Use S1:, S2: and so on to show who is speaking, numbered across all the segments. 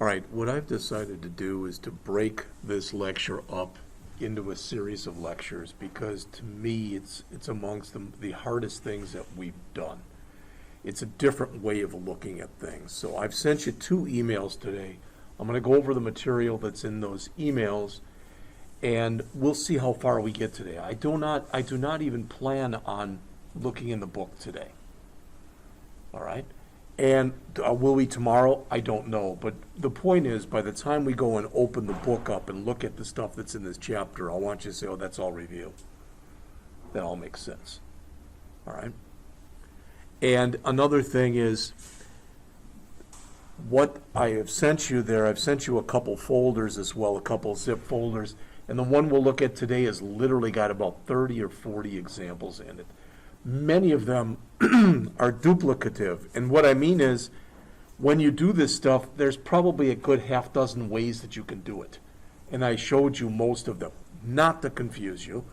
S1: All right, what I've decided to do is to break this lecture up into a series of lectures because to me it's amongst the hardest things that we've done. It's a different way of looking at things. So I've sent you 2 emails today. I'm going to go over the material that's in those emails and we'll see how far we get today. I do not even plan on looking in the book today. All right? And will we tomorrow? I don't know. But the point is, by the time we go and open the book up and look at the stuff that's in this chapter, I want you to say, oh, that's all review. That all makes sense. All right? And another thing is, what I have sent you there, I've sent you a couple folders as well, a couple zip folders. And the one we'll look at today has literally got about 30 or 40 examples in it. Many of them are duplicative. And what I mean is, when you do this stuff, there's probably a good half dozen ways that you can do it. And I showed you most of them, not to confuse you,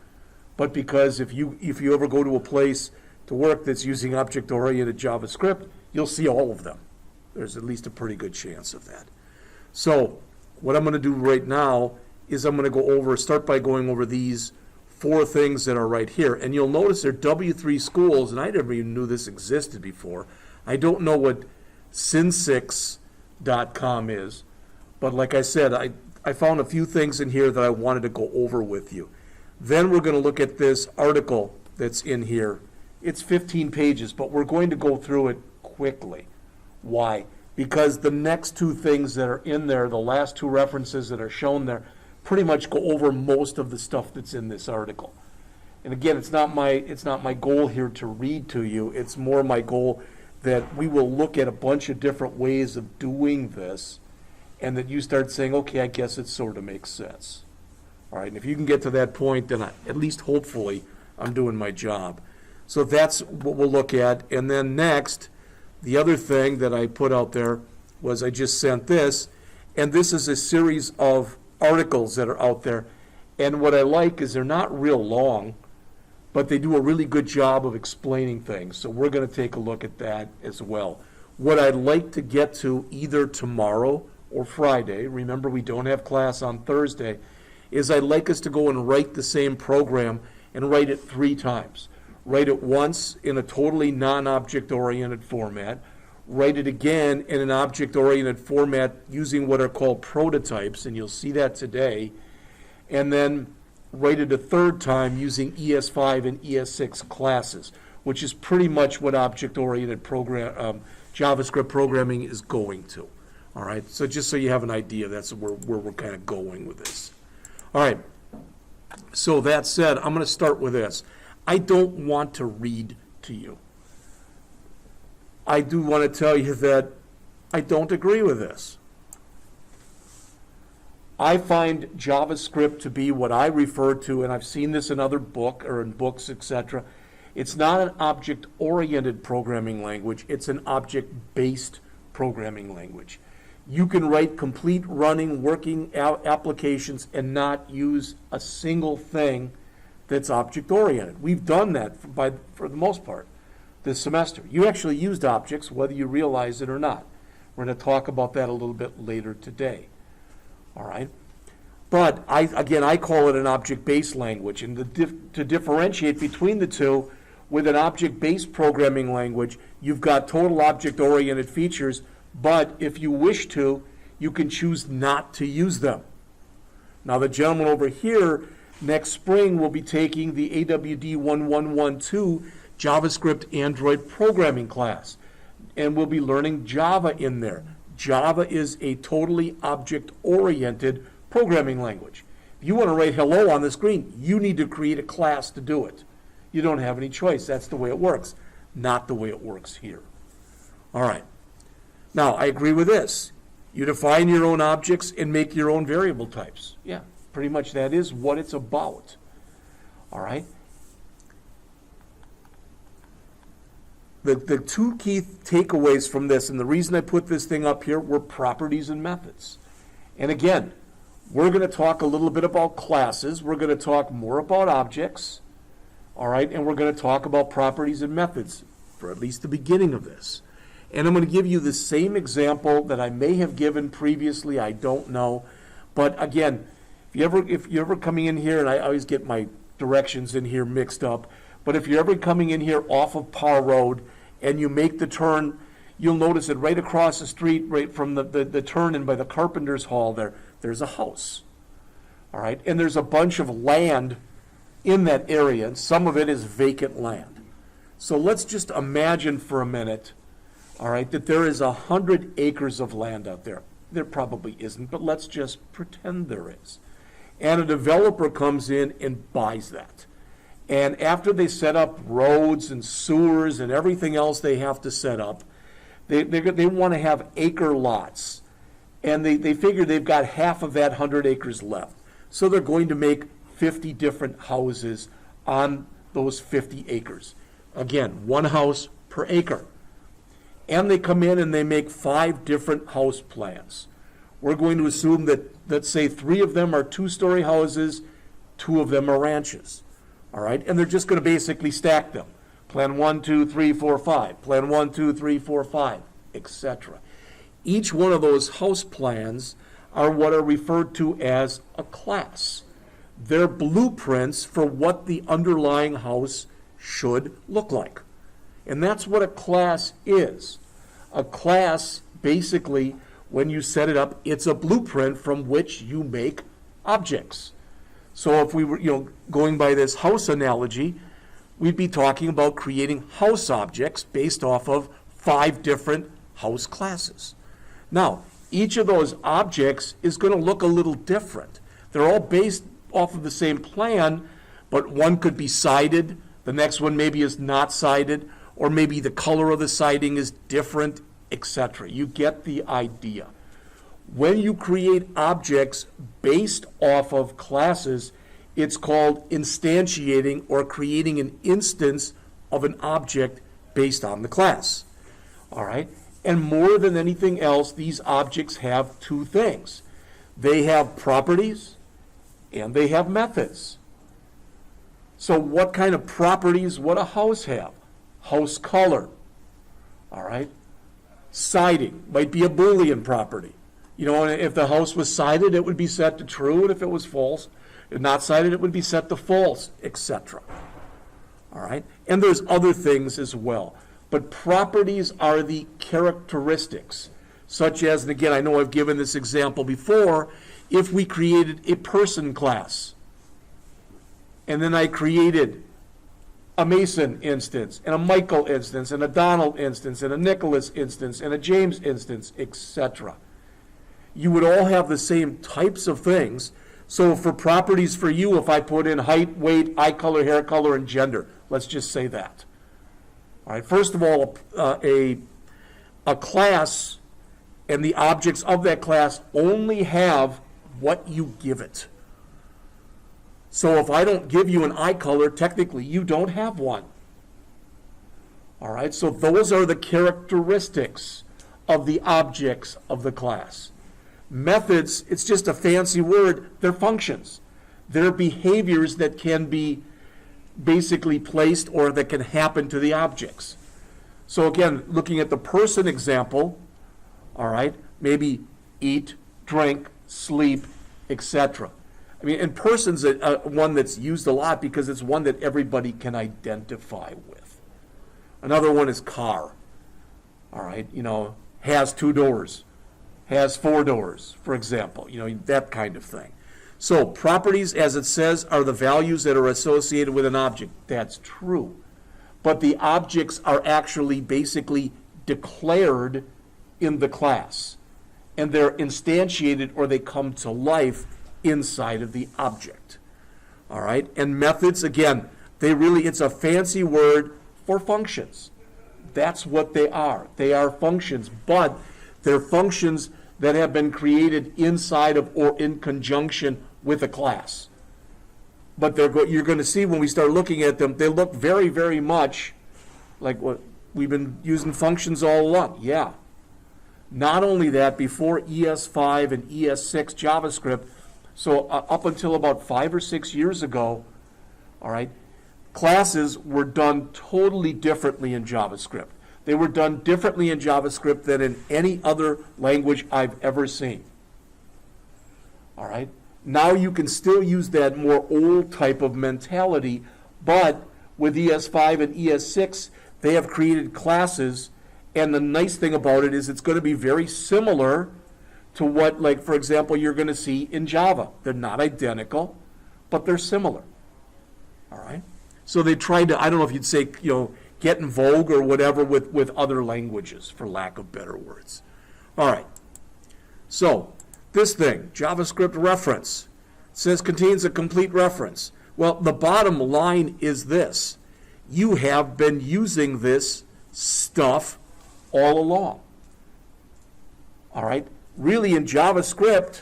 S1: but because if you ever go to a place to work that's using object-oriented JavaScript, you'll see all of them. There's at least a pretty good chance of that. So what I'm going to do right now is I'm going to start by going over these 4 things that are right here. And you'll notice they're W3 schools, and I never even knew this existed before. I don't know what Syntactic.com is, but like I said, I found a few things in here that I wanted to go over with you. Then we're going to look at this article that's in here. It's 15 pages, but we're going to go through it quickly. Why? Because the next 2 things that are in there, the last 2 references that are shown there, pretty much go over most of the stuff that's in this article. And again, it's not my goal here to read to you. It's more my goal that we will look at a bunch of different ways of doing this and that you start saying, okay, I guess it sort of makes sense. All right, and if you can get to that point, then at least hopefully I'm doing my job. So that's what we'll look at. And then next, the other thing that I put out there was I just sent this, and this is a series of articles that are out there, and what I like is they're not real long, but they do a really good job of explaining things, so we're going to take a look at that as well. What I'd like to get to either tomorrow or Friday, remember we don't have class on Thursday, is I'd like us to go and write the same program and write it 3 times. Write it once in a totally non-object oriented format, write it again in an object-oriented format using what are called prototypes, and you'll see that today, and then write it a 3rd time using ES5 and ES6 classes, which is pretty much what object-oriented JavaScript programming is going to. All right, so just so you have an idea, that's where we're kind of going with this. All right, so that said, I'm going to start with this. I don't want to read to you. I do want to tell you that I don't agree with this. I find JavaScript to be what I refer to, and I've seen this in other books, etc. It's not an object-oriented programming language. It's an object-based programming language. You can write complete running, working applications and not use a single thing that's object-oriented. We've done that for the most part this semester. You actually used objects, whether you realize it or not. We're going to talk about that a little bit later today. All right? But I call it an object-based language. And to differentiate between the two, with an object-based programming language, you've got total object-oriented features, but if you wish to, you can choose not to use them. Now the gentleman over here, next spring, will be taking the AWD 1112 JavaScript Android programming class, and we'll be learning Java in there. Java is a totally object-oriented programming language. If you want to write hello on the screen, you need to create a class to do it. You don't have any choice. That's the way it works, not the way it works here. All right. Now, I agree with this. You define your own objects and make your own variable types. Yeah, pretty much that is what it's about. All right. The 2 key takeaways from this, and the reason I put this thing up here, were properties and methods. And again, we're going to talk a little bit about classes. We're going to talk more about objects. All right, and we're going to talk about properties and methods for at least the beginning of this. And I'm going to give you the same example that I may have given previously, I don't know. But again, if you're ever coming in here, and I always get my directions in here mixed up, but if you're ever coming in here off of Parr Road and you make the turn, you'll notice that right across the street, right from the turn in by the Carpenter's Hall there's a house. All right, and there's a bunch of land in that area, and some of it is vacant land. So let's just imagine for a minute, all right, that there is 100 acres of land out there. There probably isn't, but let's just pretend there is. And a developer comes in and buys that. And after they set up roads and sewers and everything else they have to set up, they want to have acre lots. And they figure they've got half of that 100 acres left. So they're going to make 50 different houses on those 50 acres. Again, one house per acre. And they come in and they make 5 different house plans. We're going to assume that, let's say, 3 of them are 2-story houses, 2 of them are ranches. All right, and they're just going to basically stack them. Plan 1, 2, 3, 4, 5. Plan 1, 2, 3, 4, 5, etc. Each one of those house plans are what are referred to as a class. They're blueprints for what the underlying house should look like. And that's what a class is. A class, basically, when you set it up, it's a blueprint from which you make objects. So if we were, going by this house analogy, we'd be talking about creating house objects based off of 5 different house classes. Now, each of those objects is going to look a little different. They're all based off of the same plan, but one could be sided, the next one maybe is not sided, or maybe the color of the siding is different, etc. You get the idea. When you create objects based off of classes, it's called instantiating or creating an instance of an object based on the class. All right? And more than anything else, these objects have 2 things. They have properties and they have methods. So what kind of properties would a house have? House color. All right? Siding might be a Boolean property. If the house was sided, it would be set to true, and if it was false, if not sided, it would be set to false, etc. All right? And there's other things as well. But properties are the characteristics, such as, and again, I know I've given this example before, if we created a person class, and then I created a Mason instance, and a Michael instance, and a Donald instance, and a Nicholas instance, and a James instance, etc. You would all have the same types of things. So for properties for you, if I put in height, weight, eye color, hair color, and gender, let's just say that. All right, first of all, a class and the objects of that class only have what you give it. So if I don't give you an eye color, technically you don't have one. All right, so those are the characteristics of the objects of the class. Methods, it's just a fancy word, they're functions. They're behaviors that can be basically placed or that can happen to the objects. So again, looking at the person example, all right, maybe eat, drink, sleep, etc. And person's one that's used a lot because it's one that everybody can identify with. Another one is car. All right, has 2 doors, has 4 doors, for example, that kind of thing. So properties, as it says, are the values that are associated with an object. That's true. But the objects are actually basically declared in the class. And they're instantiated or they come to life inside of the object. All right? And methods, again, it's a fancy word for functions. That's what they are. They are functions, but they're functions that have been created inside of or in conjunction with a class. But you're going to see when we start looking at them, they look very, very much like what we've been using functions all along. Yeah. Not only that, before ES5 and ES6 JavaScript, so up until about 5 or 6 years ago, all right, classes were done totally differently in JavaScript. They were done differently in JavaScript than in any other language I've ever seen. All right? Now you can still use that more old type of mentality, but with ES5 and ES6, they have created classes, and the nice thing about it is it's going to be very similar to what, like, for example, you're going to see in Java. They're not identical, but they're similar. All right? So they tried to, I don't know if you'd say, get in vogue or whatever with other languages, for lack of better words. All right. So this thing, JavaScript reference, says contains a complete reference. Well, the bottom line is this. You have been using this stuff all along. All right? Really, in JavaScript,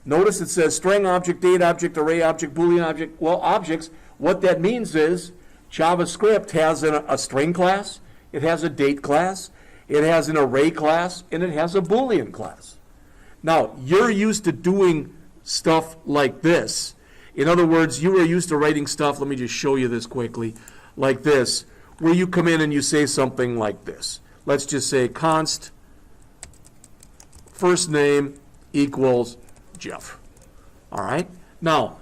S1: notice it says string object, date object, array object, Boolean object. Well, objects, what that means is JavaScript has a string class, it has a date class, it has an array class, and it has a Boolean class. Now, you're used to doing stuff like this. In other words, you are used to writing stuff, let me just show you this quickly, like this, where you come in and you say something like this. Let's just say const first name equals Jeff. All right? Now,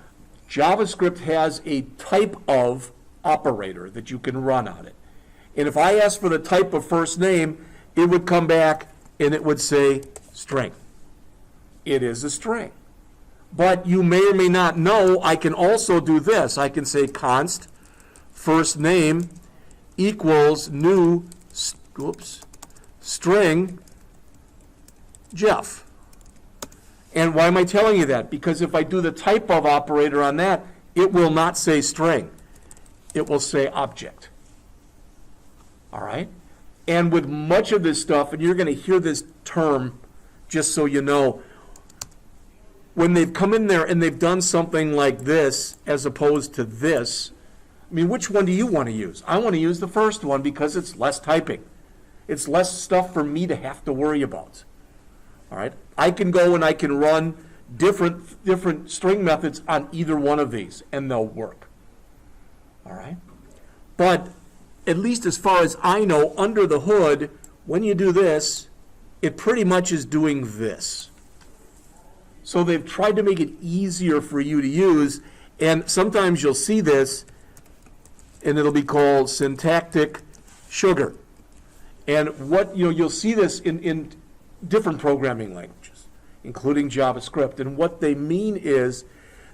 S1: JavaScript has a type of operator that you can run on it. And if I ask for the type of first name, it would come back and it would say string. It is a string. But you may or may not know, I can also do this. I can say const first name equals new string Jeff. And why am I telling you that? Because if I do the type of operator on that, it will not say string. It will say object. All right? And with much of this stuff, and you're going to hear this term, just so you know, when they've come in there and they've done something like this as opposed to this, I mean, which one do you want to use? I want to use the first one because it's less typing. It's less stuff for me to have to worry about. All right? I can go and I can run different string methods on either one of these, and they'll work. All right? But at least as far as I know, under the hood, when you do this, it pretty much is doing this. So they've tried to make it easier for you to use, and sometimes you'll see this, and it'll be called Syntactic Sugar. And what you'll see this in different programming languages, including JavaScript. And what they mean is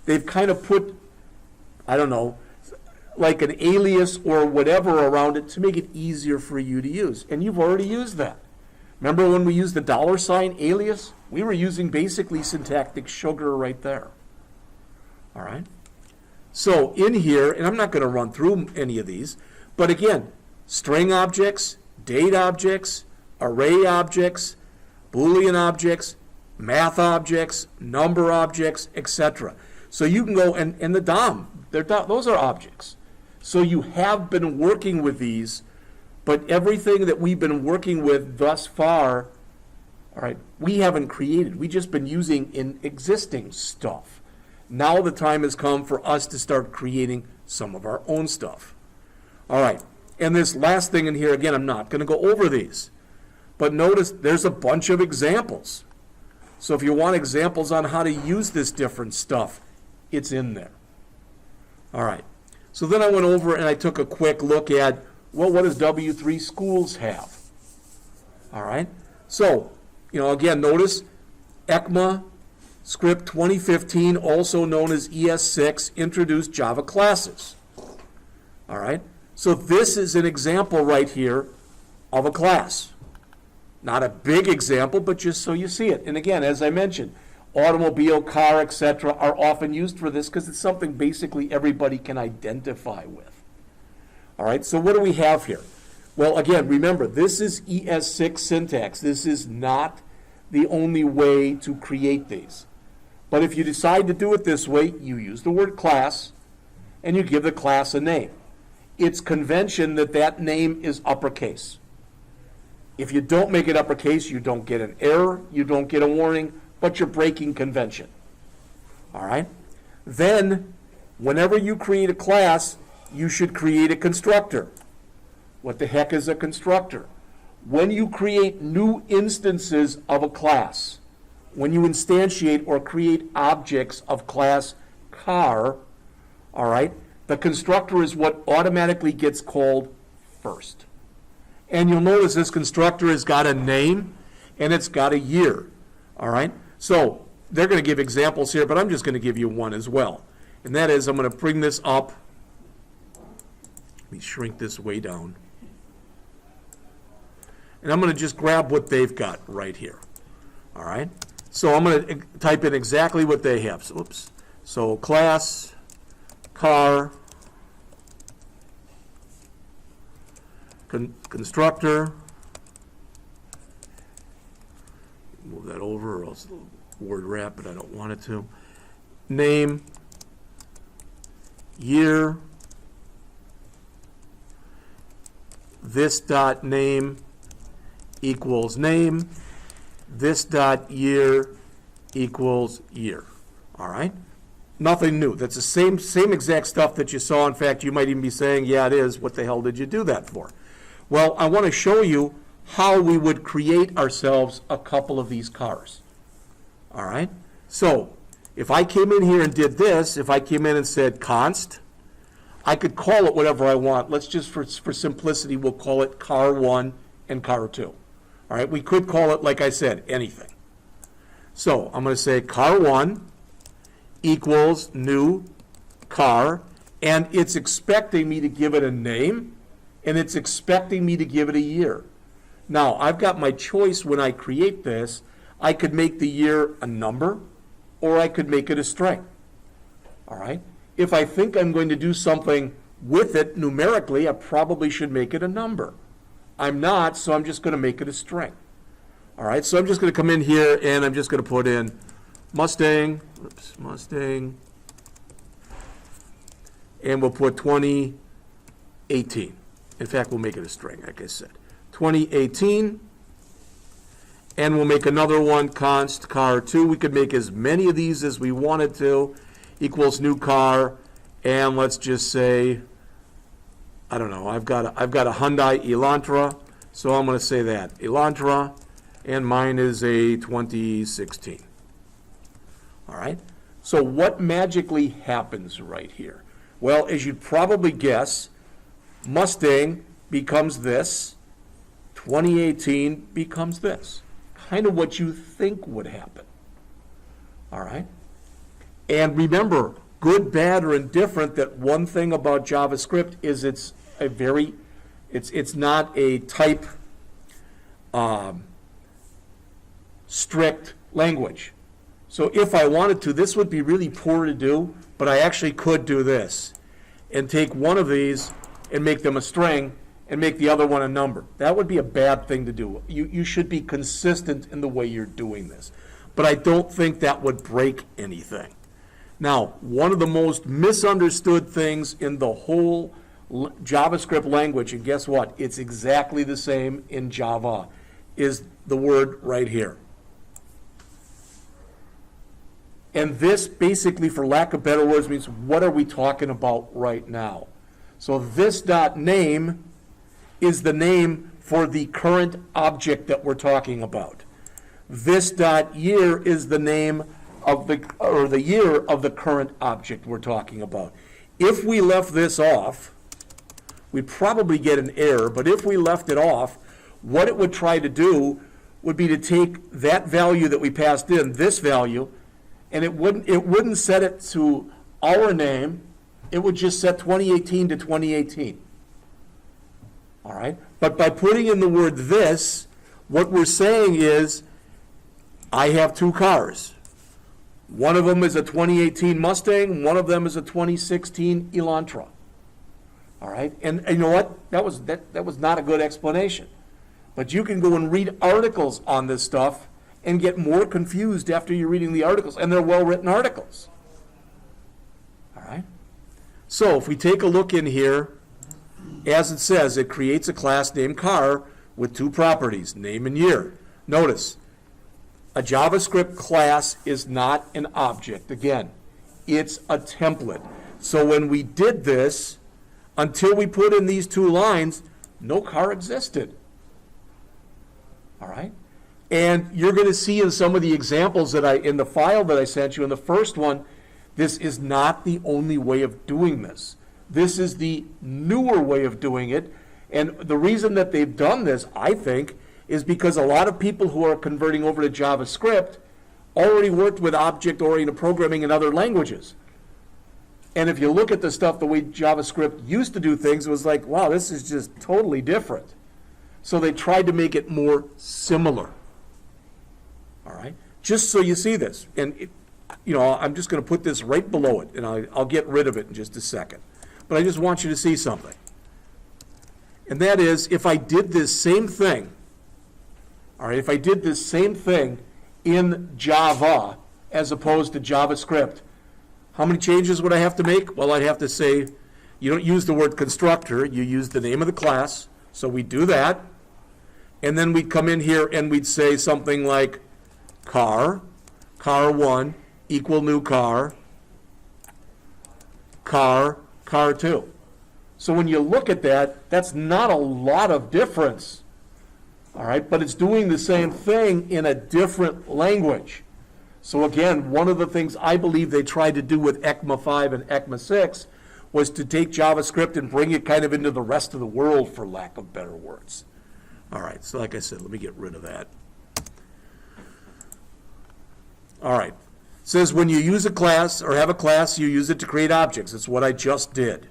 S1: they've kind of put, I don't know, like an alias or whatever around it to make it easier for you to use. And you've already used that. Remember when we used the $ alias? We were using basically Syntactic Sugar right there. All right? So in here, and I'm not going to run through any of these, but again, string objects, date objects, array objects, Boolean objects, math objects, number objects, etc. So you can go, and the DOM, those are objects. So you have been working with these, but everything that we've been working with thus far, all right, we haven't created. We've just been using in existing stuff. Now the time has come for us to start creating some of our own stuff. All right, and this last thing in here, again, I'm not going to go over these. But notice there's a bunch of examples. So if you want examples on how to use this different stuff, it's in there. All right. So then I went over and I took a quick look at, well, what does W3 Schools have? All right. So, again, notice ECMAScript 2015, also known as ES6, introduced Java classes. All right. So this is an example right here of a class. Not a big example, but just so you see it. And again, as I mentioned, automobile, car, etc. are often used for this because it's something basically everybody can identify with. All right, so what do we have here? Well, again, remember, this is ES6 syntax. This is not the only way to create these. But if you decide to do it this way, you use the word class, and you give the class a name. It's convention that that name is uppercase. If you don't make it uppercase, you don't get an error, you don't get a warning, but you're breaking convention. All right? Then, whenever you create a class, you should create a constructor. What the heck is a constructor? when you create new instances of a class, when you instantiate or create objects of class car, all right, the constructor is what automatically gets called first. And you'll notice this constructor has got a name and it's got a year, all right? So they're going to give examples here, but I'm just going to give you one as well. And that is, I'm going to bring this up. Let me shrink this way down. And I'm going to just grab what they've got right here, all right? So I'm going to type in exactly what they have. So, oops. So class car constructor. Move that over, or else it'll word wrap, but I don't want it to. Name, year, this dot name equals name, this dot year equals year. All right? Nothing new. That's the same exact stuff that you saw. In fact, you might even be saying, yeah, it is. What the hell did you do that for? Well, I want to show you how we would create ourselves a couple of these cars. All right? So if I came in here and did this, if I came in and said const, I could call it whatever I want. Let's just, for simplicity, we'll call it car 1 and car 2. All right? We could call it, like I said, anything. So I'm going to say car 1 equals new car, and it's expecting me to give it a name, and it's expecting me to give it a year. Now, I've got my choice when I create this. I could make the year a number, or I could make it a string. All right? If I think I'm going to do something with it numerically, I probably should make it a number. I'm not, so I'm just going to make it a string. All right? So I'm just going to come in here, and I'm just going to put in Mustang, and we'll put 2018. In fact, we'll make it a string, like I said. 2018, and we'll make another one, const car 2. We could make as many of these as we wanted to, equals new car, and let's just say, I don't know, I've got a Hyundai Elantra, so I'm going to say that, Elantra, and mine is a 2016. All right? So what magically happens right here? Well, as you'd probably guess, Mustang becomes this, 2018 becomes this. Kind of what you think would happen. All right? And remember, good, bad, or indifferent, that one thing about JavaScript is it's not a type strict language. So if I wanted to, this would be really poor to do, but I actually could do this and take one of these and make them a string and make the other one a number. That would be a bad thing to do. You should be consistent in the way you're doing this. But I don't think that would break anything. Now, one of the most misunderstood things in the whole JavaScript language, and guess what? It's exactly the same in Java, is the word right here. And this basically, for lack of better words, means what are we talking about right now? So this dot name is the name for the current object that we're talking about. This dot year is the name of the year of the current object we're talking about. If we left this off, we'd probably get an error, but if we left it off, what it would try to do would be to take that value that we passed in, this value, and it wouldn't set it to our name. It would just set 2018 to 2018. All right? But by putting in the word this, what we're saying is, I have two cars. One of them is a 2018 Mustang. One of them is a 2016 Elantra. All right? And you know what? That was not a good explanation. But you can go and read articles on this stuff and get more confused after you're reading the articles, and they're well-written articles. All right? So if we take a look in here, as it says, it creates a class named car with two properties, name and year. Notice, a JavaScript class is not an object. Again, it's a template. So when we did this, until we put in these two lines, no car existed. all right? And you're going to see in some of the examples that in the file that I sent you, in the first one, this is not the only way of doing this. This is the newer way of doing it. And the reason that they've done this, I think, is because a lot of people who are converting over to JavaScript already worked with object-oriented programming in other languages. And if you look at the stuff the way JavaScript used to do things, it was like, wow, this is just totally different. So they tried to make it more similar. All right? Just so you see this. And, I'm just going to put this right below it, and I'll get rid of it in just a second. But I just want you to see something. And that is, if I did this same thing, all right, if I did this same thing in Java as opposed to JavaScript, how many changes would I have to make? Well, I'd have to say, you don't use the word constructor, you use the name of the class, so we do that. And then we'd come in here and we'd say something like car1 equal new car 2. So when you look at that, that's not a lot of difference. All right, but it's doing the same thing in a different language. So again, one of the things I believe they tried to do with ECMA 5 and ECMA 6 was to take JavaScript and bring it kind of into the rest of the world, for lack of better words. All right, so like I said, let me get rid of that. All right, it says when you use a class or have a class, you use it to create objects. It's what I just did.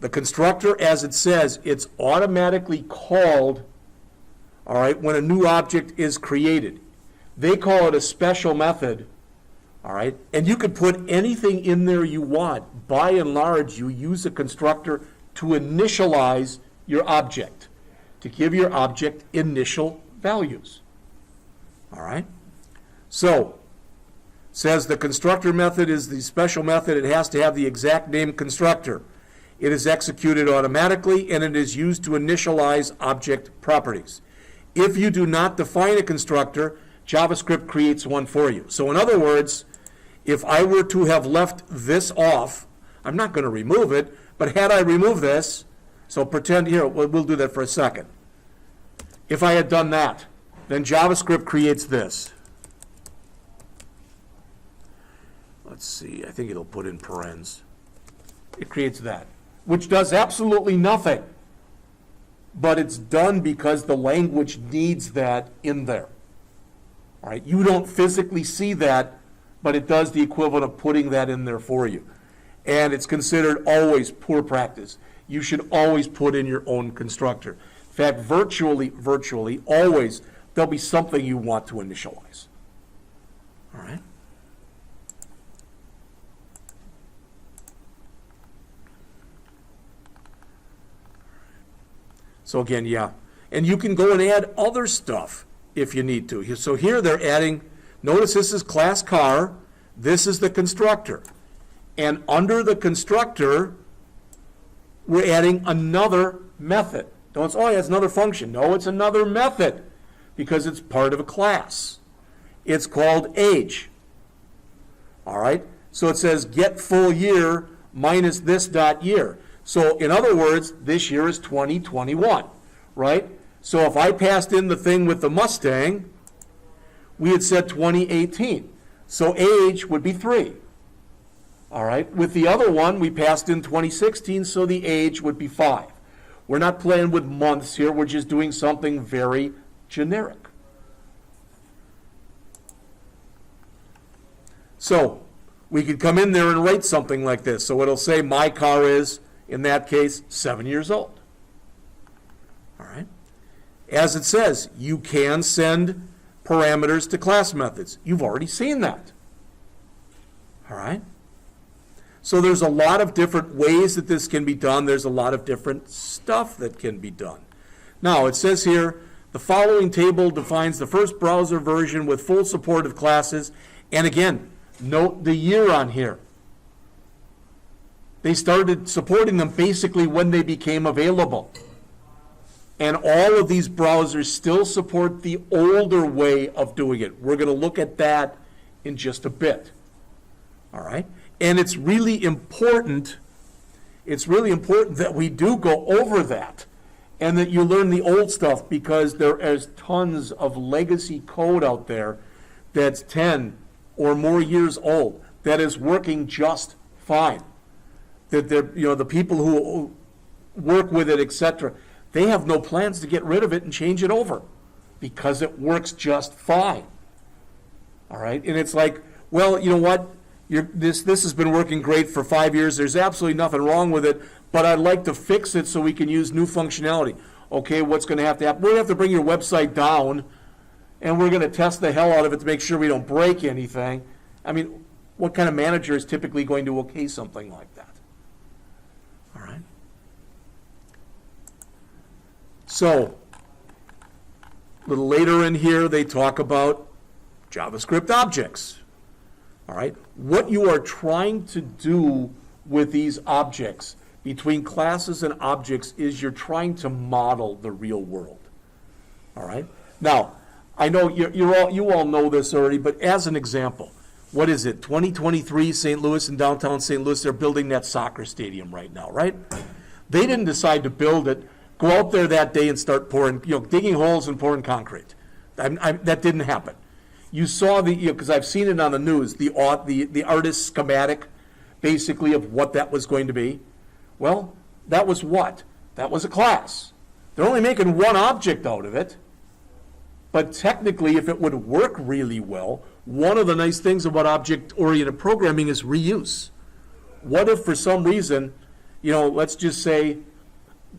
S1: The constructor, as it says, it's automatically called, all right, when a new object is created. They call it a special method, all right? And you could put anything in there you want. By and large, you use a constructor to initialize your object, to give your object initial values, all right? So, it says the constructor method is the special method. It has to have the exact name constructor. It is executed automatically, and it is used to initialize object properties. If you do not define a constructor, JavaScript creates one for you. So in other words, if I were to have left this off, I'm not going to remove it, but had I removed this, so pretend here, we'll do that for a second. If I had done that, then JavaScript creates this. Let's see, I think it'll put in parens. It creates that, which does absolutely nothing. But it's done because the language needs that in there. All right, you don't physically see that, but it does the equivalent of putting that in there for you. And it's considered always poor practice. You should always put in your own constructor. In fact, virtually always, there'll be something you want to initialize. All right? So again, yeah. And you can go and add other stuff if you need to. So here they're adding, notice this is class car, this is the constructor. And under the constructor, we're adding another method. Don't say, oh, yeah, it's another function. No, it's another method because it's part of a class. It's called age. All right? So it says get full year minus this dot year. So in other words, this year is 2021, right? So if I passed in the thing with the Mustang, we had said 2018. So age would be 3. All right? With the other one, we passed in 2016, so the age would be 5. We're not playing with months here. We're just doing something very generic. So we could come in there and write something like this. So it'll say my car is, in that case, 7 years old. All right? As it says, you can send parameters to class methods. You've already seen that. All right? So there's a lot of different ways that this can be done. There's a lot of different stuff that can be done. Now, it says here, the following table defines the first browser version with full support of classes. And again, note the year on here. They started supporting them basically when they became available. And all of these browsers still support the older way of doing it. We're going to look at that in just a bit. All right? And it's really important that we do go over that and that you learn the old stuff, because there is tons of legacy code out there that's 10 or more years old that is working just fine. That the people who work with it, etc., they have no plans to get rid of it and change it over because it works just fine. All right, and it's like, well, you know what? This has been working great for 5 years. There's absolutely nothing wrong with it, but I'd like to fix it so we can use new functionality. Okay, what's going to happen? We're going to have to bring your website down, and we're going to test the hell out of it to make sure we don't break anything. I mean, what kind of manager is typically going to okay something like that? All right. So, a little later in here, they talk about JavaScript objects. All right. What you are trying to do with these objects between classes and objects is you're trying to model the real world. All right. Now, I know you all know this already, but as an example, what is it? 2023, St. Louis and downtown St. Louis, they're building that soccer stadium right now, right? They didn't decide to build it, go out there that day and start pouring, digging holes and pouring concrete. That didn't happen. You saw because I've seen it on the news, the artist's schematic, basically, of what that was going to be. Well, that was what? That was a class. They're only making one object out of it. But technically, if it would work really well, one of the nice things about object-oriented programming is reuse. What if for some reason, let's just say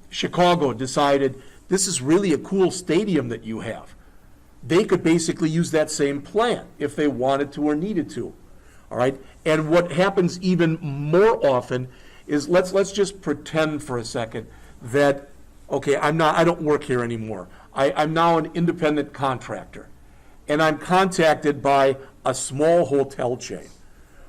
S1: Chicago decided this is really a cool stadium that you have. They could basically use that same plan if they wanted to or needed to. All right? And what happens even more often is let's just pretend for a second that, okay, I don't work here anymore. I'm now an independent contractor, and I'm contacted by a small hotel chain,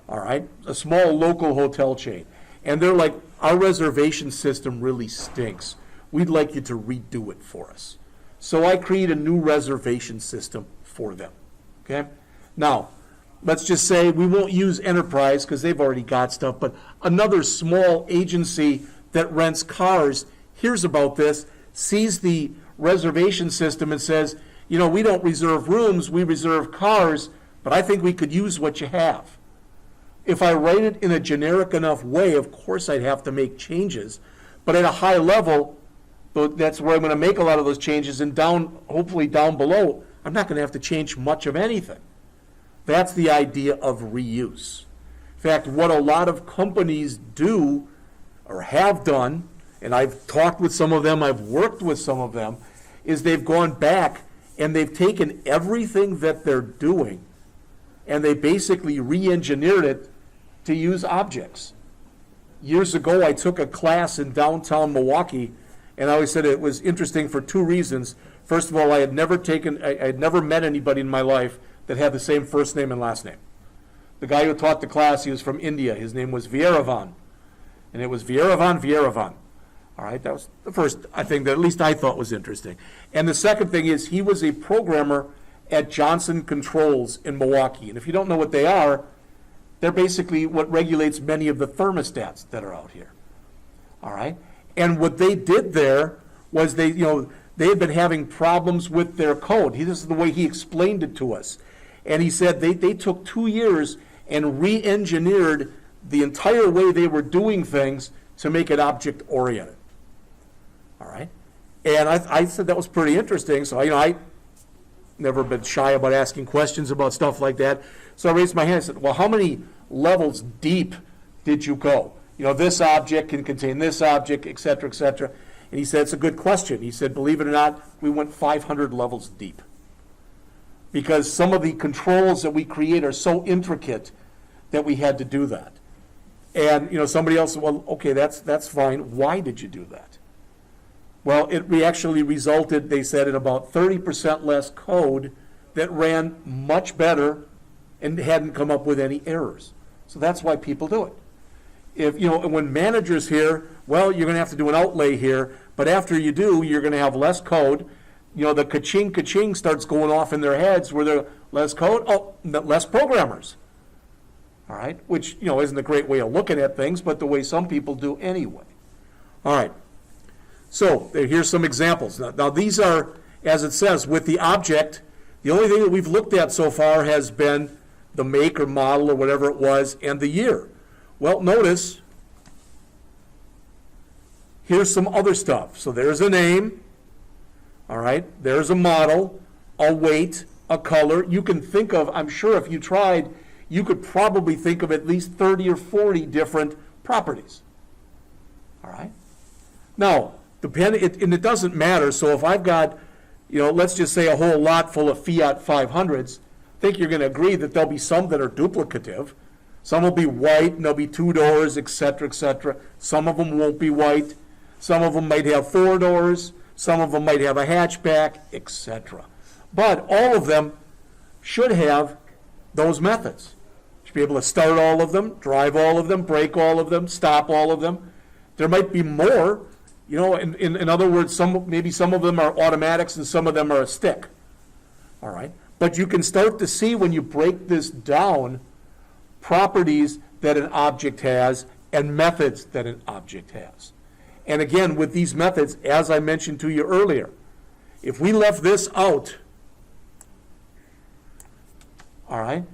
S1: all right, a small local hotel chain, and they're like, our reservation system really stinks. We'd like you to redo it for us. So I create a new reservation system for them, okay? Now, let's just say we won't use Enterprise because they've already got stuff, but another small agency that rents cars hears about this, sees the reservation system and says, we don't reserve rooms, we reserve cars, but I think we could use what you have. If I write it in a generic enough way, of course I'd have to make changes, but at a high level, that's where I'm going to make a lot of those changes, and hopefully down below, I'm not going to have to change much of anything. That's the idea of reuse. In fact, what a lot of companies do or have done, and I've talked with some of them, I've worked with some of them, is they've gone back and they've taken everything that they're doing and they basically re-engineered it to use objects. Years ago, I took a class in downtown Milwaukee, and I always said it was interesting for two reasons. First of all, I had never met anybody in my life that had the same first name and last name. The guy who taught the class, he was from India. His name was Vieravan, and it was Vieravan. All right, that was the first thing that at least I thought was interesting. And the second thing is he was a programmer at Johnson Controls in Milwaukee. And if you don't know what they are, they're basically what regulates many of the thermostats that are out here. All right, and what they did there was they had been having problems with their code. This is the way he explained it to us. And he said they took 2 years and re-engineered the entire way they were doing things to make it object-oriented. All right? And I said that was pretty interesting. So, I never been shy about asking questions about stuff like that. So I raised my hand and said, well, how many levels deep did you go? This object can contain this object, et cetera, et cetera. And he said, it's a good question. He said, believe it or not, we went 500 levels deep. Because some of the controls that we create are so intricate that we had to do that. And, somebody else said, well, okay, that's fine. Why did you do that? Well, it actually resulted, they said, in about 30% less code that ran much better and hadn't come up with any errors. So that's why people do it. If when managers hear, well, you're going to have to do an outlay here, but after you do, you're going to have less code. The ka-ching starts going off in their heads where they're less code, less programmers. All right, which isn't a great way of looking at things, but the way some people do anyway. All right. So here's some examples. Now these are, as it says, with the object, the only thing that we've looked at so far has been the make or model or whatever it was and the year. Well, notice, here's some other stuff. So there's a name, all right, there's a model, a weight, a color. You can think of, I'm sure if you tried, you could probably think of at least 30 or 40 different properties. All right? Now, and it doesn't matter, so if I've got, let's just say a whole lot full of Fiat 500s, I think you're going to agree that there'll be some that are duplicative. Some will be white, and there'll be 2 doors, et cetera, et cetera. Some of them won't be white. Some of them might have 4 doors. Some of them might have a hatchback, et cetera. But all of them should have those methods. You should be able to start all of them, drive all of them, brake all of them, stop all of them. There might be more. In other words, maybe some of them are automatics and some of them are a stick. All right? But you can start to see when you break this down properties that an object has and methods that an object has. And again, with these methods, as I mentioned to you earlier, if we left this out, all right,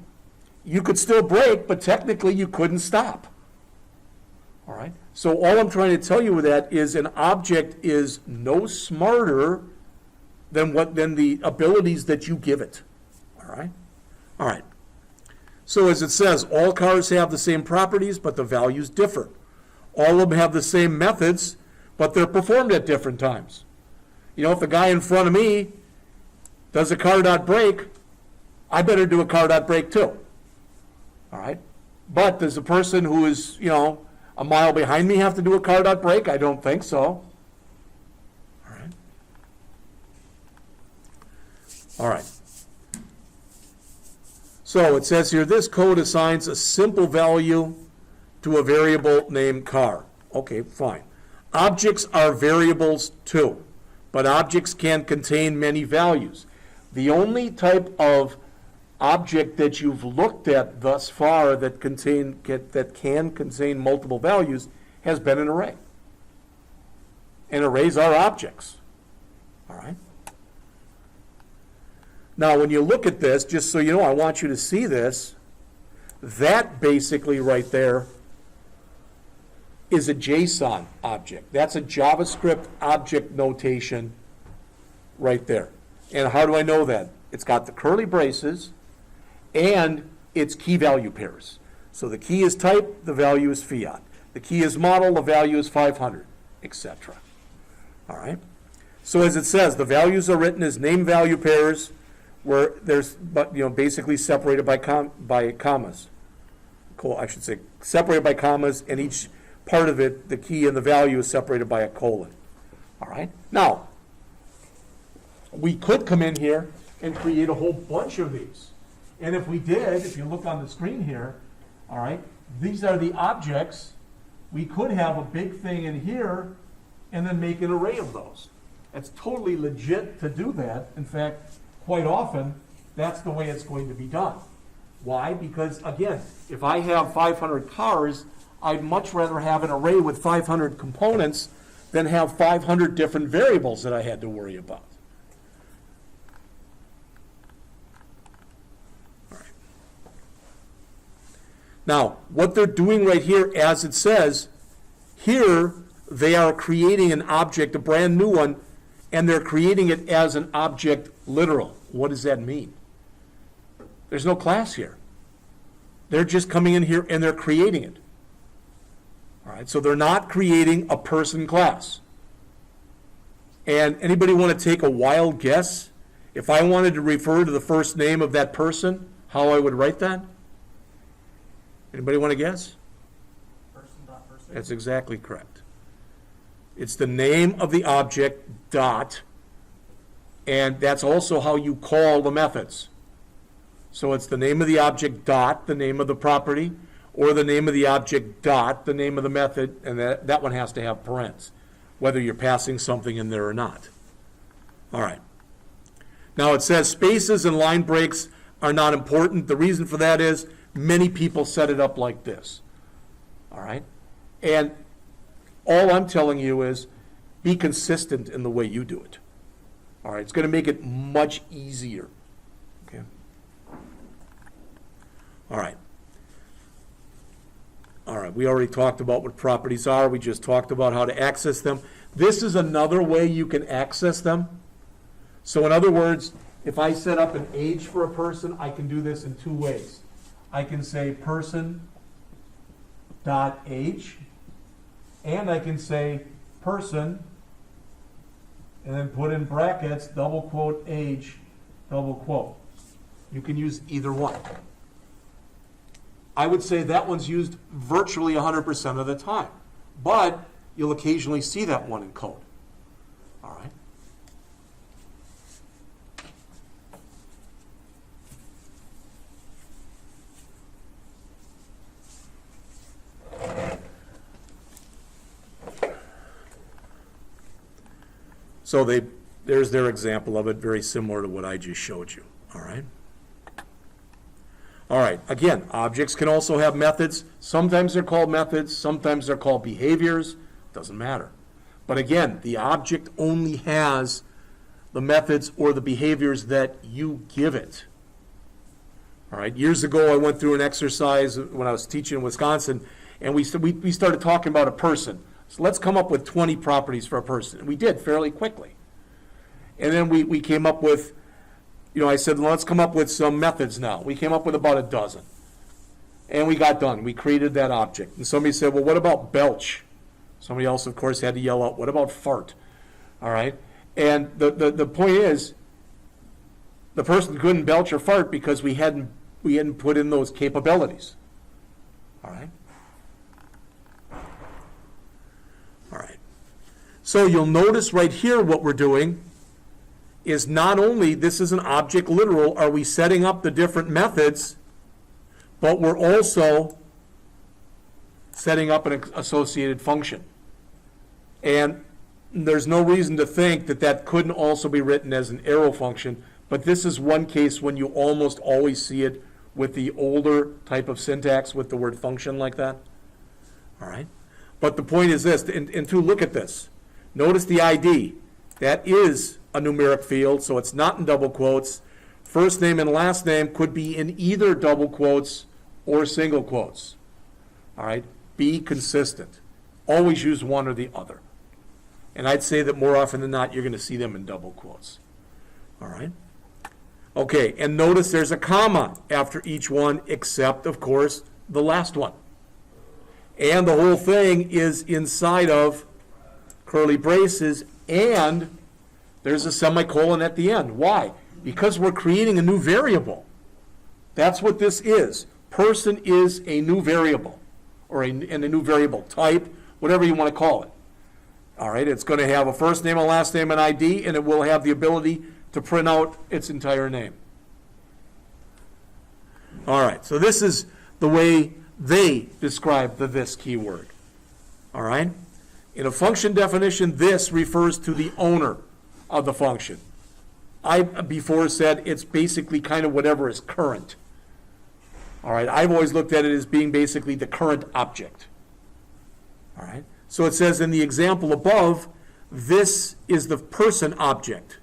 S1: you could still brake, but technically you couldn't stop. All right? So all I'm trying to tell you with that is an object is no smarter than the abilities that you give it. All right? All right. So as it says, all cars have the same properties, but the values differ. All of them have the same methods, but they're performed at different times. If the guy in front of me does a car.brake, I better do a car.brake too. All right? But does the person who is, a mile behind me have to do a car.brake? I don't think so. All right. All right. So it says here, this code assigns a simple value to a variable named car. Okay, fine. Objects are variables too, but objects can contain many values. The only type of object that you've looked at thus far that can contain multiple values has been an array. And arrays are objects. All right? Now, when you look at this, just so you know, I want you to see this, that basically right there is a JSON object. That's a JavaScript object notation right there. And how do I know that? It's got the curly braces, and it's key value pairs. So the key is type, the value is fiat. The key is model, the value is 500, etc. All right? So as it says, the values are written as name value pairs where there's, basically separated by commas. I should say separated by commas, and each part of it, the key and the value is separated by a colon. All right? Now, we could come in here and create a whole bunch of these. And if we did, if you look on the screen here, all right, these are the objects. We could have a big thing in here and then make an array of those. It's totally legit to do that. In fact, quite often, that's the way it's going to be done. Why? Because, again, if I have 500 cars, I'd much rather have an array with 500 components than have 500 different variables that I had to worry about. Now, what they're doing right here, as it says, here they are creating an object, a brand new one, and they're creating it as an object literal. What does that mean? There's no class here. They're just coming in here and they're creating it. All right, so they're not creating a person class. And anybody want to take a wild guess? If I wanted to refer to the first name of that person, how I would write that? Anybody want to guess? Person. That's exactly correct. It's the name of the object, dot, and that's also how you call the methods. So it's the name of the object, dot, the name of the property, or the name of the object, dot, the name of the method, and that one has to have parens, whether you're passing something in there or not. All right. Now it says spaces and line breaks are not important. The reason for that is many people set it up like this. All right? And all I'm telling you is be consistent in the way you do it. All right, it's going to make it much easier. Okay. All right. All right, we already talked about what properties are. We just talked about how to access them. This is another way you can access them. So in other words, if I set up an age for a person, I can do this in two ways. I can say person.age, and I can say person, and then put in brackets, double quote, age, double quote. You can use either one. I would say that one's used virtually 100% of the time, but you'll occasionally see that one in code. All right. So there's their example of it, very similar to what I just showed you. All right. All right, again, objects can also have methods. Sometimes they're called methods, sometimes they're called behaviors. Doesn't matter. But again, the object only has the methods or the behaviors that you give it. All right, years ago I went through an exercise when I was teaching in Wisconsin, and we started talking about a person. So let's come up with 20 properties for a person. And we did fairly quickly. And then we came up with, I said, well, let's come up with some methods now. We came up with about a dozen. And we got done. We created that object. And somebody said, well, what about belch? Somebody else, of course, had to yell out, what about fart? All right? And the point is, the person couldn't belch or fart because we hadn't put in those capabilities. All right? All right. So you'll notice right here what we're doing is not only, this is an object literal, are we setting up the different methods, but we're also setting up an associated function. And there's no reason to think that that couldn't also be written as an arrow function, but this is one case when you almost always see it with the older type of syntax with the word function like that. All right? But the point is this, and to look at this, notice the ID. That is a numeric field, so it's not in double quotes. First name and last name could be in either double quotes or single quotes. All right? Be consistent. Always use one or the other. And I'd say that more often than not, you're going to see them in double quotes. All right? Okay, and notice there's a comma after each one, except, of course, the last one. And the whole thing is inside of curly braces, and there's a semicolon at the end. Why? Because we're creating a new variable. That's what this is. Person is a new variable, or a new variable type, whatever you want to call it. All right, it's going to have a first name, a last name, an ID, and it will have the ability to print out its entire name. All right, so this is the way they describe the this keyword. All right? In a function definition, this refers to the owner of the function. I before said it's basically kind of whatever is current. All right, I've always looked at it as being basically the current object. All right, so it says in the example above, this is the person object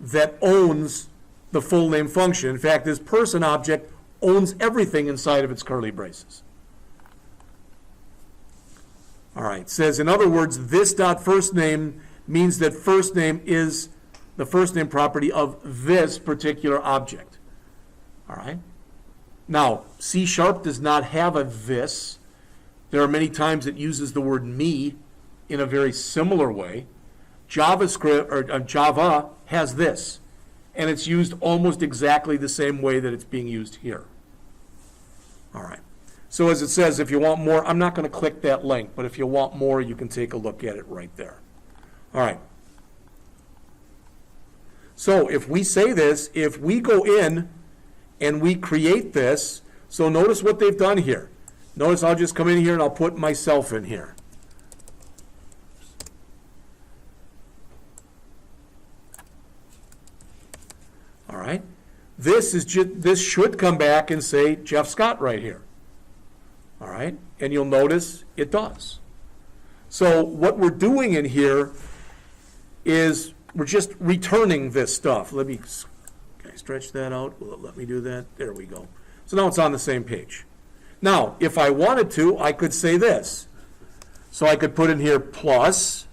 S1: that owns the full name function. In fact, this person object owns everything inside of its curly braces. All right, it says, in other words, this dot first name means that first name is the first name property of this particular object. All right. Now, C# does not have a this. There are many times it uses the word me in a very similar way. JavaScript or Java has this, and it's used almost exactly the same way that it's being used here. All right. So as it says, if you want more, I'm not going to click that link, but if you want more, you can take a look at it right there. All right. So if we say this, if we go in and we create this, so notice what they've done here. Notice I'll just come in here and I'll put myself in here. All right. This should come back and say Jeff Scott right here. All right, and you'll notice it does. So what we're doing in here is we're just returning this stuff. Let me, can I stretch that out? Will it let me do that? There we go. So now it's on the same page. Now, if I wanted to, I could say this. So I could put in here plus,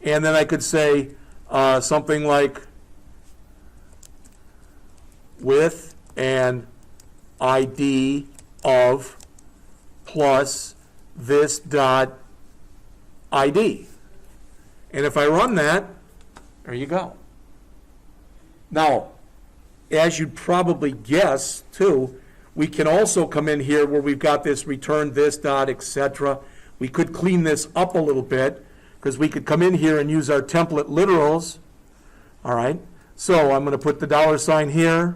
S1: and then I could say something like with an ID of plus this dot ID. And if I run that, there you go. Now, as you'd probably guess, too, we can also come in here where we've got this return this dot, etc. We could clean this up a little bit, because we could come in here and use our template literals. All right, so I'm going to put the $ here.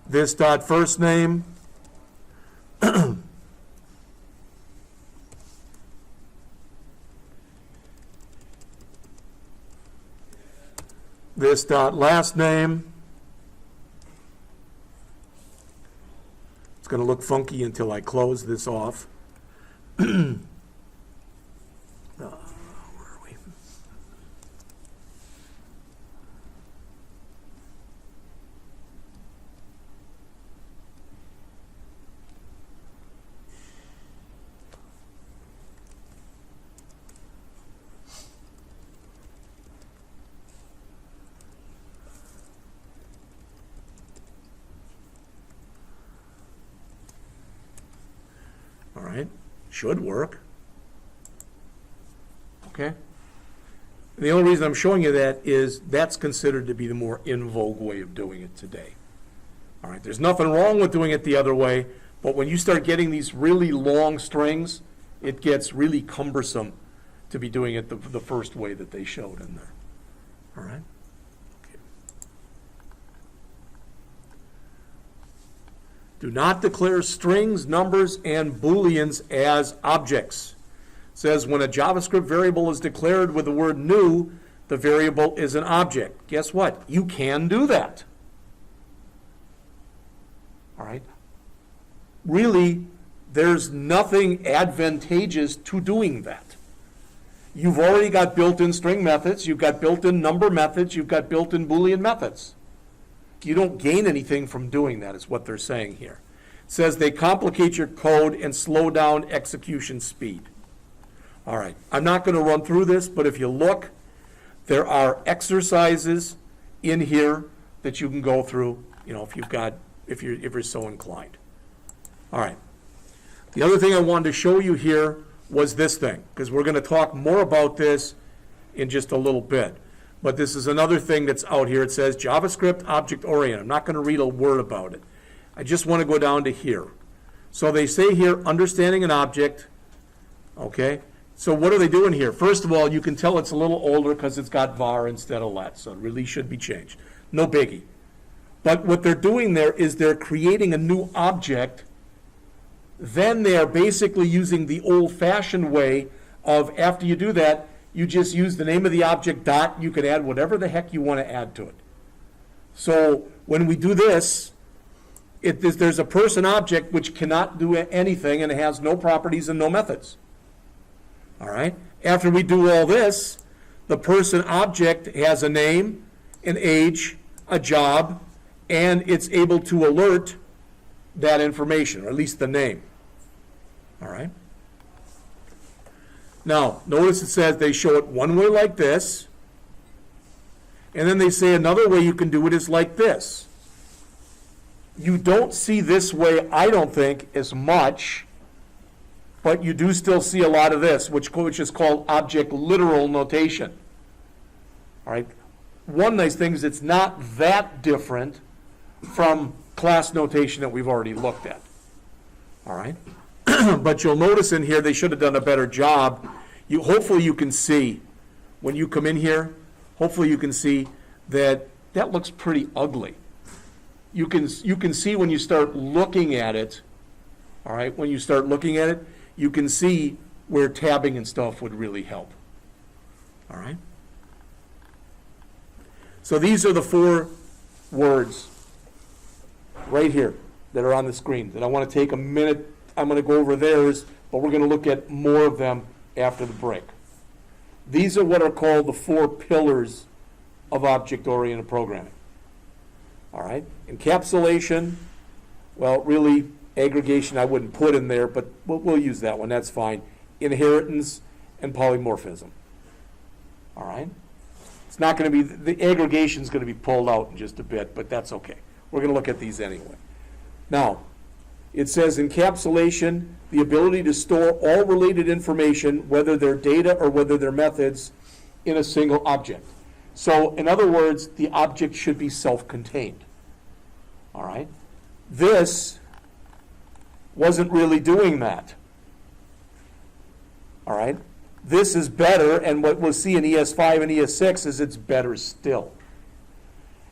S1: This dot first name. This dot last name. It's going to look funky until I close this off. Where are we? All right, should work. Okay? And the only reason I'm showing you that is that's considered to be the more in vogue way of doing it today. All right, there's nothing wrong with doing it the other way, but when you start getting these really long strings, it gets really cumbersome to be doing it the first way that they showed in there. All right? Okay. Do not declare strings, numbers, and Booleans as objects. It says when a JavaScript variable is declared with the word new, the variable is an object. Guess what? You can do that. All right? Really, there's nothing advantageous to doing that. You've already got built-in string methods, you've got built-in number methods, you've got built-in Boolean methods. You don't gain anything from doing that, is what they're saying here. It says they complicate your code and slow down execution speed. All right, I'm not going to run through this, but if you look, there are exercises in here that you can go through, you know, if you're so inclined. All right. The other thing I wanted to show you here was this thing, because we're going to talk more about this in just a little bit. But this is another thing that's out here. It says JavaScript Object Oriented. I'm not going to read a word about it. I just want to go down to here. So they say here, understanding an object. Okay. So what are they doing here? First of all, you can tell it's a little older because it's got var instead of let, so it really should be changed. No biggie. But what they're doing there is they're creating a new object. Then they are basically using the old-fashioned way of, after you do that, you just use the name of the object dot. You can add whatever the heck you want to add to it. So when we do this, there's a person object which cannot do anything and has no properties and no methods. All right? After we do all this, the person object has a name, an age, a job, and it's able to alert that information, or at least the name. All right? Now, notice it says they show it one way like this, and then they say another way you can do it is like this. You don't see this way, I don't think, as much, but you do still see a lot of this, which is called object literal notation. All right? One nice thing is it's not that different from class notation that we've already looked at. All right? But you'll notice in here they should have done a better job. Hopefully you can see, when you come in here, hopefully you can see that that looks pretty ugly. You can see when you start looking at it, all right, when you start looking at it, you can see where tabbing and stuff would really help. All right? So these are the 4 words right here that are on the screen that I want to take a minute. I'm going to go over theirs, but we're going to look at more of them after the break. These are what are called the 4 pillars of object-oriented programming. All right? Encapsulation, well, really, aggregation I wouldn't put in there, but we'll use that one. That's fine. Inheritance and polymorphism. All right? It's not going to be, the aggregation is going to be pulled out in just a bit, but that's okay. We're going to look at these anyway. Now, it says encapsulation, the ability to store all related information, whether they're data or whether they're methods, in a single object. So, in other words, the object should be self-contained. All right? This wasn't really doing that. All right? This is better, and what we'll see in ES5 and ES6 is it's better still.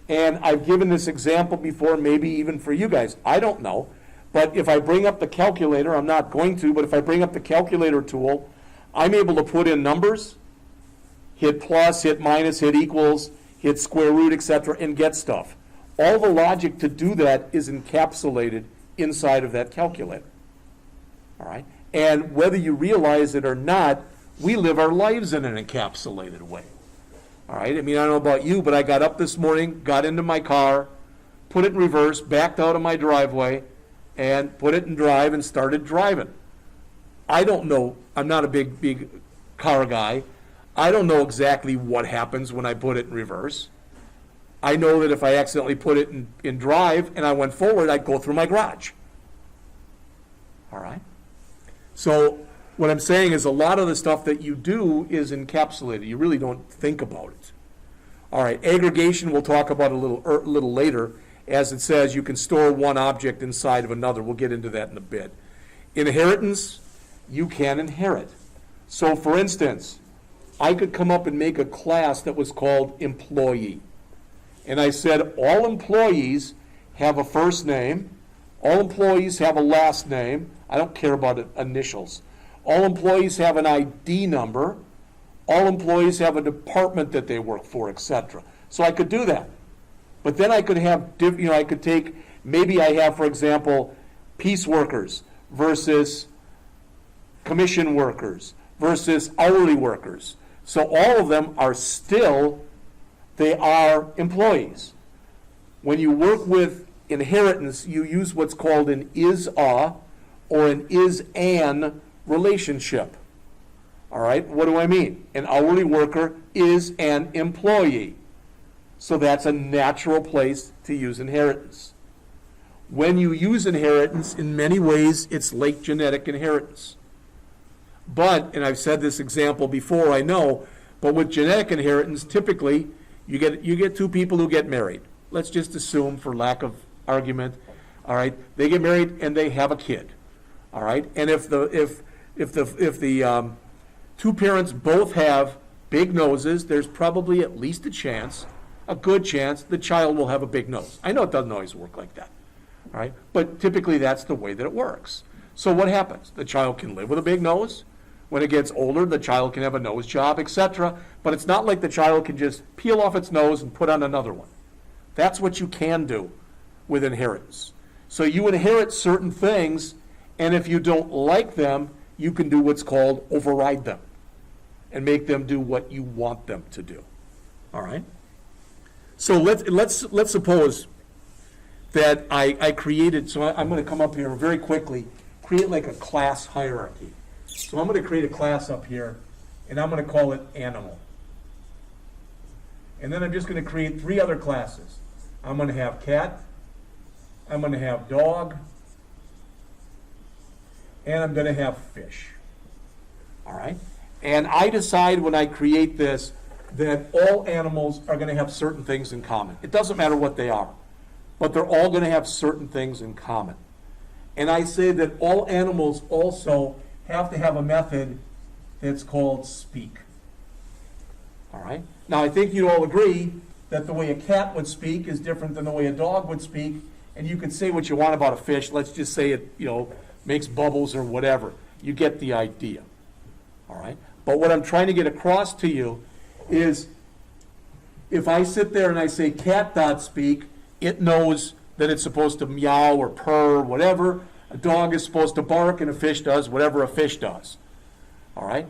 S1: And I've given this example before, maybe even for you guys. I don't know. But if I bring up the calculator, I'm not going to, but if I bring up the calculator tool, I'm able to put in numbers, hit plus, hit minus, hit equals, hit square root, etc., and get stuff. All the logic to do that is encapsulated inside of that calculator. All right? And whether you realize it or not, we live our lives in an encapsulated way. All right? I mean, I don't know about you, but I got up this morning, got into my car, put it in reverse, backed out of my driveway, and put it in drive and started driving. I don't know. I'm not a big car guy. I don't know exactly what happens when I put it in reverse. I know that if I accidentally put it in drive and I went forward, I'd go through my garage. All right? So what I'm saying is a lot of the stuff that you do is encapsulated. You really don't think about it. All right, aggregation we'll talk about a little later. As it says, you can store one object inside of another. We'll get into that in a bit. Inheritance, you can inherit. So for instance, I could come up and make a class that was called employee. And I said all employees have a first name, all employees have a last name. I don't care about initials. All employees have an ID number. All employees have a department that they work for, etc. So I could do that. But then I could have, I could take, maybe I have, for example, piece workers versus commission workers versus hourly workers. So all of them are still, they are employees. When you work with inheritance, you use what's called an is-a or an is-an relationship. All right, what do I mean? An hourly worker is an employee. So that's a natural place to use inheritance. When you use inheritance, in many ways, it's like genetic inheritance. But, and I've said this example before, I know, but with genetic inheritance, typically, you get 2 people who get married. Let's just assume, for lack of argument, all right, they get married and they have a kid. All right, and if the 2 parents both have big noses, there's probably at least a good chance the child will have a big nose. I know it doesn't always work like that, all right? But typically that's the way that it works. So what happens? The child can live with a big nose. When it gets older, the child can have a nose job, etc. But it's not like the child can just peel off its nose and put on another one. That's what you can do with inheritance. So you inherit certain things, and if you don't like them, you can do what's called override them and make them do what you want them to do. All right? So let's suppose that I created, so I'm going to come up here very quickly, create like a class hierarchy. So I'm going to create a class up here, and I'm going to call it animal. And then I'm just going to create 3 other classes. I'm going to have cat, I'm going to have dog, and I'm going to have fish. All right? And I decide when I create this that all animals are going to have certain things in common. It doesn't matter what they are, but they're all going to have certain things in common. And I say that all animals also have to have a method that's called speak. All right? Now, I think you all agree that the way a cat would speak is different than the way a dog would speak, and you can say what you want about a fish. Let's just say it, makes bubbles or whatever. You get the idea. All right? But what I'm trying to get across to you is if I sit there and I say cat.speak, it knows that it's supposed to meow or purr or whatever. A dog is supposed to bark, and a fish does whatever a fish does. All right?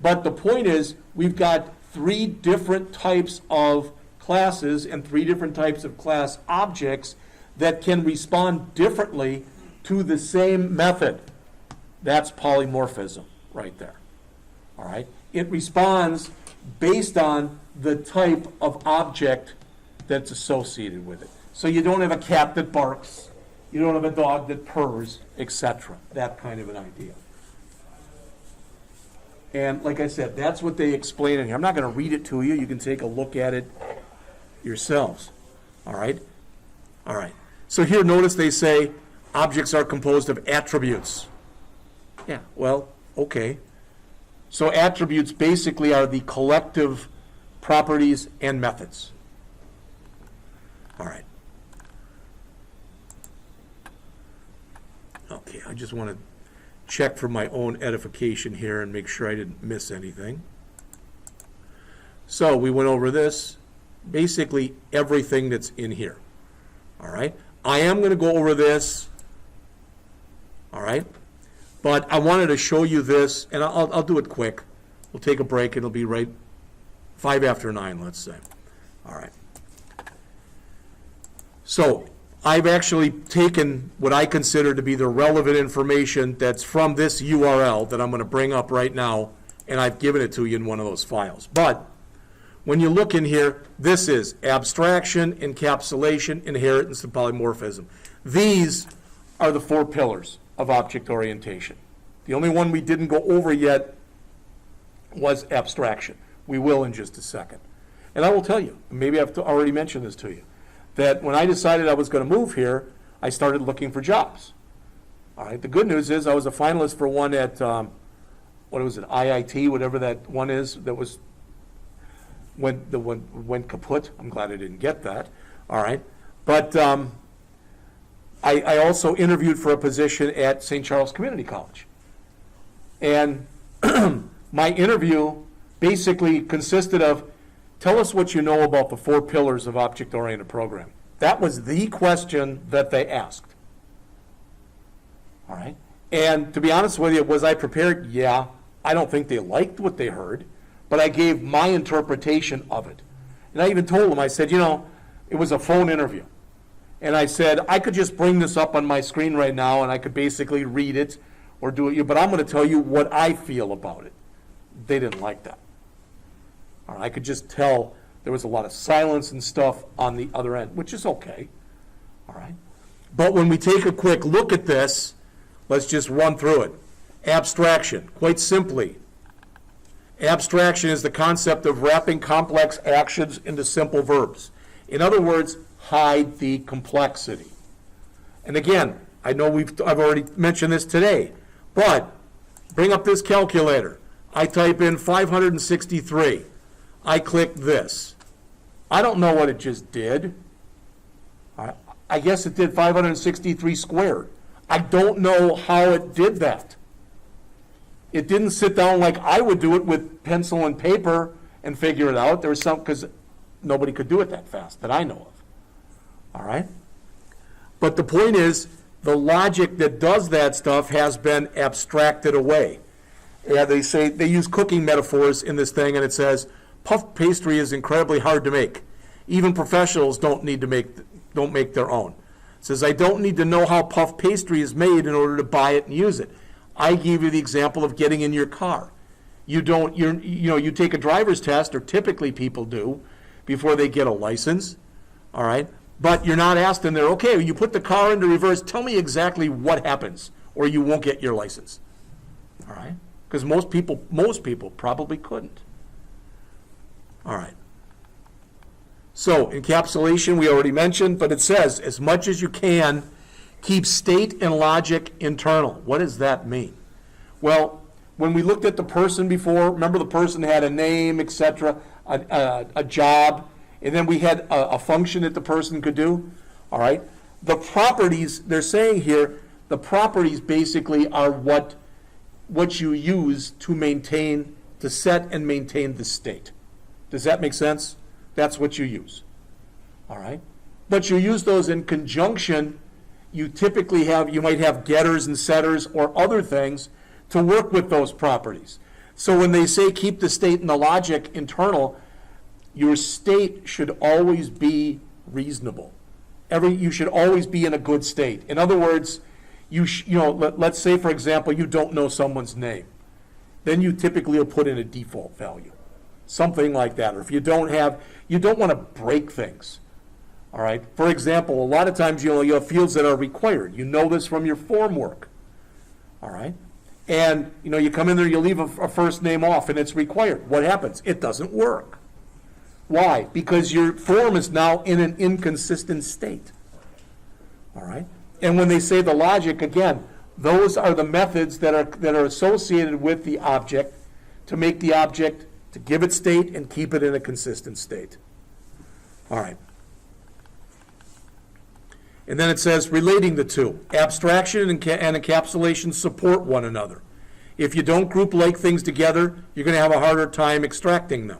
S1: But the point is, we've got 3 different types of classes and 3 different types of class objects that can respond differently to the same method. That's polymorphism right there. All right? It responds based on the type of object that's associated with it. So you don't have a cat that barks, you don't have a dog that purrs, etc. That kind of an idea. And like I said, that's what they explain in here. I'm not going to read it to you. You can take a look at it yourselves. All right? All right. So here, notice they say objects are composed of attributes. Yeah, well, okay. So attributes basically are the collective properties and methods. All right. Okay, I just want to check for my own edification here and make sure I didn't miss anything. So we went over this, basically everything that's in here. All right. I am going to go over this. All right. But I wanted to show you this, and I'll do it quick. We'll take a break. It'll be right 5 after 9, let's say. All right. So I've actually taken what I consider to be the relevant information that's from this URL that I'm going to bring up right now, and I've given it to you in one of those files. But when you look in here, this is abstraction, encapsulation, inheritance, and polymorphism. These are the 4 pillars of object orientation. The only one we didn't go over yet was abstraction. We will in just a second. And I will tell you, maybe I've already mentioned this to you, that when I decided I was going to move here, I started looking for jobs. All right. The good news is I was a finalist for one at, what was it, IIT, whatever that one is, that was, went kaput. I'm glad I didn't get that. All right. But I also interviewed for a position at St. Charles Community College. And my interview basically consisted of, tell us what you know about the 4 pillars of object-oriented programming. That was the question that they asked. All right? And to be honest with you, was I prepared? Yeah. I don't think they liked what they heard, but I gave my interpretation of it. And I even told them, I said, you know, it was a phone interview. And I said, I could just bring this up on my screen right now and I could basically read it or do it, but I'm going to tell you what I feel about it. They didn't like that. All right, I could just tell there was a lot of silence and stuff on the other end, which is okay. All right. But when we take a quick look at this, let's just run through it. Abstraction, quite simply. Abstraction is the concept of wrapping complex actions into simple verbs. In other words, hide the complexity. And again, I know I've already mentioned this today, but bring up this calculator. I type in 563. I click this. I don't know what it just did. I guess it did 563 squared. I don't know how it did that. It didn't sit down like I would do it with pencil and paper and figure it out. There was some, because nobody could do it that fast that I know of. All right? But the point is, the logic that does that stuff has been abstracted away. Yeah, they say, they use cooking metaphors in this thing, and it says, puff pastry is incredibly hard to make. Even professionals don't make their own. It says, I don't need to know how puff pastry is made in order to buy it and use it. I gave you the example of getting in your car. You take a driver's test, or typically people do, before they get a license, all right? But you're not asked in there, okay, you put the car into reverse, tell me exactly what happens, or you won't get your license, all right? Because most people probably couldn't. All right. So encapsulation we already mentioned, but it says, as much as you can, keep state and logic internal. What does that mean? Well, when we looked at the person before, remember the person had a name, etc., a job, and then we had a function that the person could do. All right. The properties, they're saying here, the properties basically are what you use to set and maintain the state. Does that make sense? That's what you use. All right. But you use those in conjunction. You typically you might have getters and setters or other things to work with those properties. So when they say keep the state and the logic internal, your state should always be reasonable. You should always be in a good state. In other words, let's say, for example, you don't know someone's name. Then you typically will put in a default value, something like that. Or if you don't want to break things. All right. For example, a lot of times you have fields that are required. You know this from your form work. All right. And you come in there, you leave a first name off, and it's required. What happens? It doesn't work. Why? Because your form is now in an inconsistent state. All right. And when they say the logic, again, those are the methods that are associated with the object to make the object, to give it state and keep it in a consistent state. All right. And then it says relating the two. Abstraction and encapsulation support one another. If you don't group like things together, you're going to have a harder time extracting them.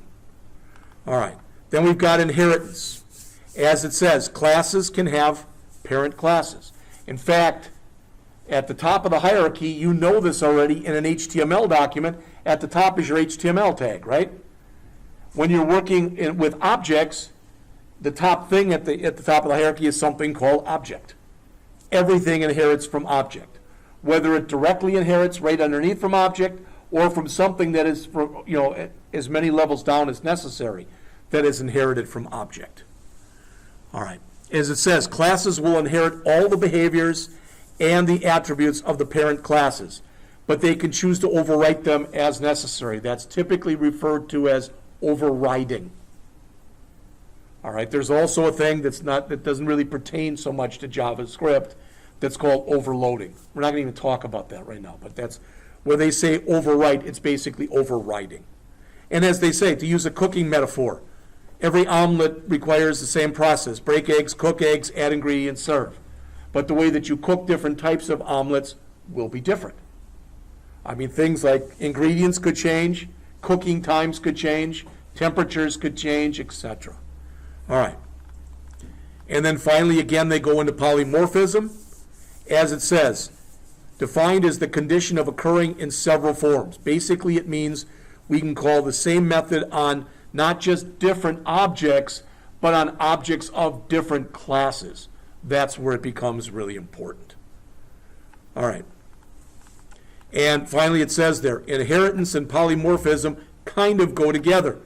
S1: All right. Then we've got inheritance. As it says, classes can have parent classes. In fact, at the top of the hierarchy, you know this already in an HTML document. At the top is your HTML tag, right? When you're working with objects, the top thing at the top of the hierarchy is something called object. Everything inherits from object, whether it directly inherits right underneath from object or from something that is from, as many levels down as necessary that is inherited from object. All right. As it says, classes will inherit all the behaviors and the attributes of the parent classes, but they can choose to overwrite them as necessary. That's typically referred to as overriding. All right, there's also a thing that doesn't really pertain so much to JavaScript that's called overloading. We're not going to even talk about that right now, but that's where they say overwrite, it's basically overriding. And as they say, to use a cooking metaphor, every omelet requires the same process: break eggs, cook eggs, add ingredients, serve. But the way that you cook different types of omelets will be different. I mean, things like ingredients could change, cooking times could change, temperatures could change, etc. All right. And then finally, again, they go into polymorphism. As it says, defined as the condition of occurring in several forms. Basically, it means we can call the same method on not just different objects, but on objects of different classes. That's where it becomes really important. All right. And finally, it says there, inheritance and polymorphism kind of go together,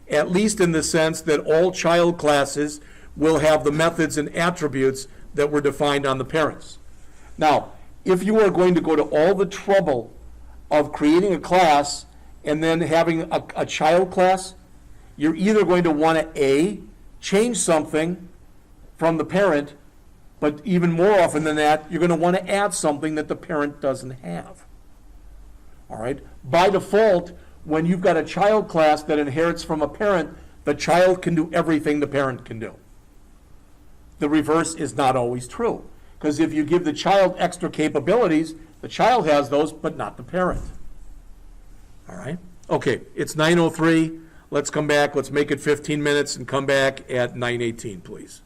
S1: at least in the sense that all child classes will have the methods and attributes that were defined on the parents. Now, if you are going to go to all the trouble of creating a class and then having a child class, you're either going to want to, A, change something from the parent, but even more often than that, you're going to want to add something that the parent doesn't have. All right? By default, when you've got a child class that inherits from a parent, the child can do everything the parent can do. The reverse is not always true, because if you give the child extra capabilities, the child has those, but not the parent. All right? Okay, it's 9:03. Let's come back. Let's make it 15 minutes and come back at 9:18, please.